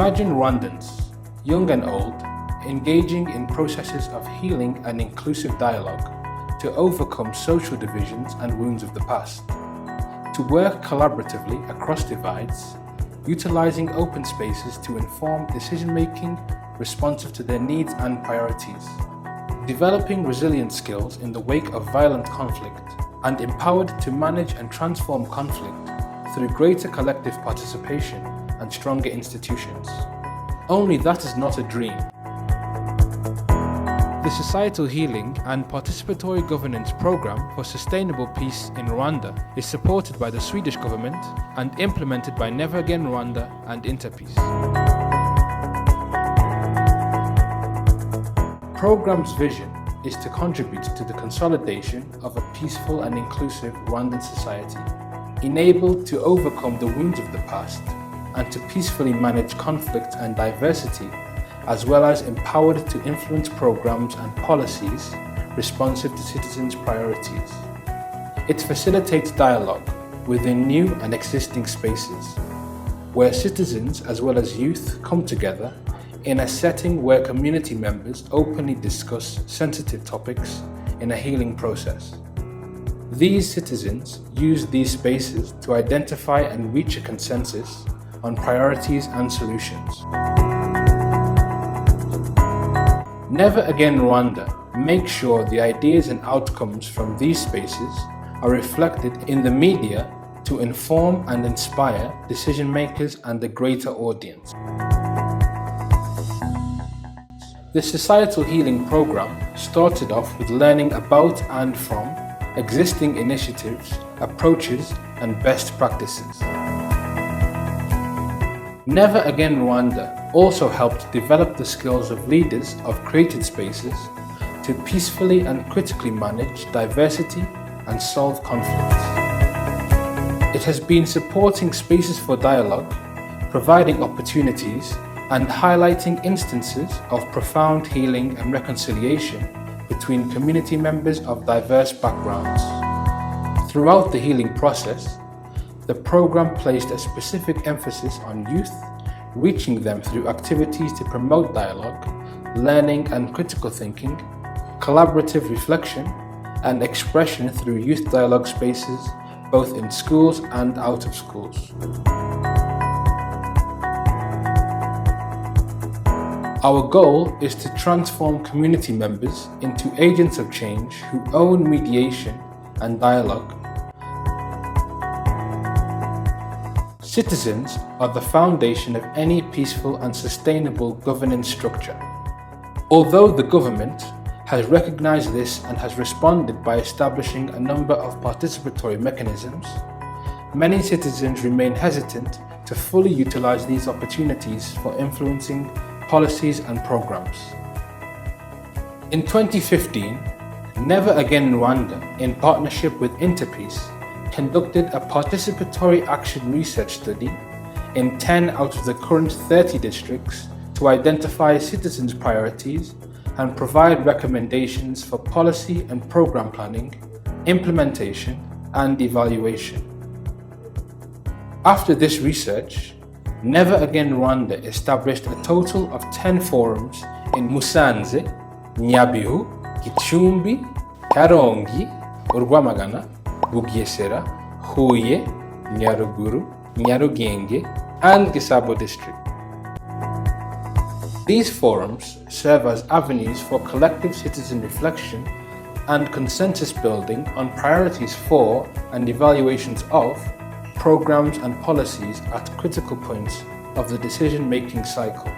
Imagine Rwandans, young and old, engaging in processes of healing and inclusive dialogue to overcome social divisions and wounds of the past, to work collaboratively across divides, utilizing open spaces to inform decision-making responsive to their needs and priorities, developing resilient skills in the wake of violent conflict, and empowered to manage and transform conflict through greater collective participation and stronger institutions. Only that is not a dream. The Societal Healing and Participatory Governance Programme for Sustainable Peace in Rwanda is supported by the Swedish government and implemented by Never Again Rwanda and Interpeace. Programme's vision is to contribute to the consolidation of a peaceful and inclusive Rwandan society, enabled to overcome the wounds of the past and to peacefully manage conflict and diversity, as well as empowered to influence programs and policies responsive to citizens' priorities. It facilitates dialogue within new and existing spaces, where citizens as well as youth come together in a setting where community members openly discuss sensitive topics in a healing process. These citizens use these spaces to identify and reach a consensus on priorities and solutions. Never Again Rwanda makes sure the ideas and outcomes from these spaces are reflected in the media to inform and inspire decision makers and the greater audience. The Societal Healing Programme started off with learning about and from existing initiatives, approaches, and best practices. Never Again Rwanda also helped develop the skills of leaders of created spaces to peacefully and critically manage diversity and solve conflicts. It has been supporting spaces for dialogue, providing opportunities, and highlighting instances of profound healing and reconciliation between community members of diverse backgrounds. Throughout the healing process, the program placed a specific emphasis on youth, reaching them through activities to promote dialogue, learning and critical thinking, collaborative reflection, and expression through youth dialogue spaces, both in schools and out of schools. Our goal is to transform community members into agents of change who own mediation and dialogue. Citizens are the foundation of any peaceful and sustainable governance structure. Although the government has recognized this and has responded by establishing a number of participatory mechanisms, many citizens remain hesitant to fully utilize these opportunities for influencing policies and programs. In 2015, Never Again Rwanda, in partnership with Interpeace, conducted a participatory action research study in 10 out of the current 30 districts to identify citizens' priorities and provide recommendations for policy and program planning, implementation, and evaluation. After this research, Never Again Rwanda established a total of 10 forums in Musanze, Nyabihu, Gicumbi, Karongi, Rwamagana, Bugesera, Huye, Nyaruguru, Nyarugenge, and Gisabo district. These forums serve as avenues for collective citizen reflection and consensus building on priorities for and evaluations of programs and policies at critical points of the decision-making cycle.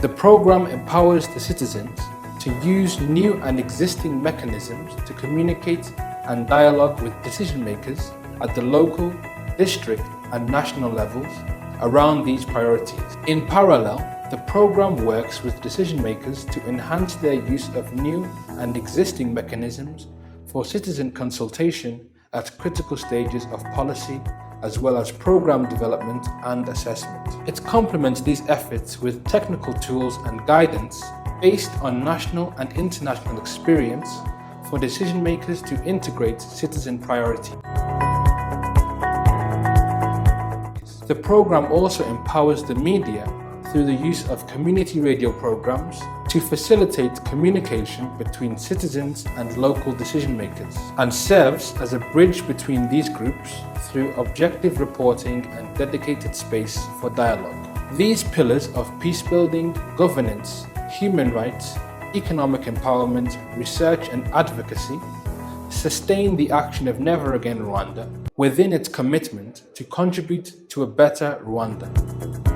The program empowers the citizens to use new and existing mechanisms to communicate and dialogue with decision makers at the local, district, and national levels around these priorities. In parallel, the program works with decision makers to enhance their use of new and existing mechanisms for citizen consultation at critical stages of policy, as well as program development and assessment. It complements these efforts with technical tools and guidance based on national and international experience for decision makers to integrate citizen priority. The program also empowers the media through the use of community radio programs to facilitate communication between citizens and local decision makers, and serves as a bridge between these groups through objective reporting and dedicated space for dialogue. These pillars of peacebuilding, governance, human rights, economic empowerment, research and advocacy sustain the action of Never Again Rwanda within its commitment to contribute to a better Rwanda.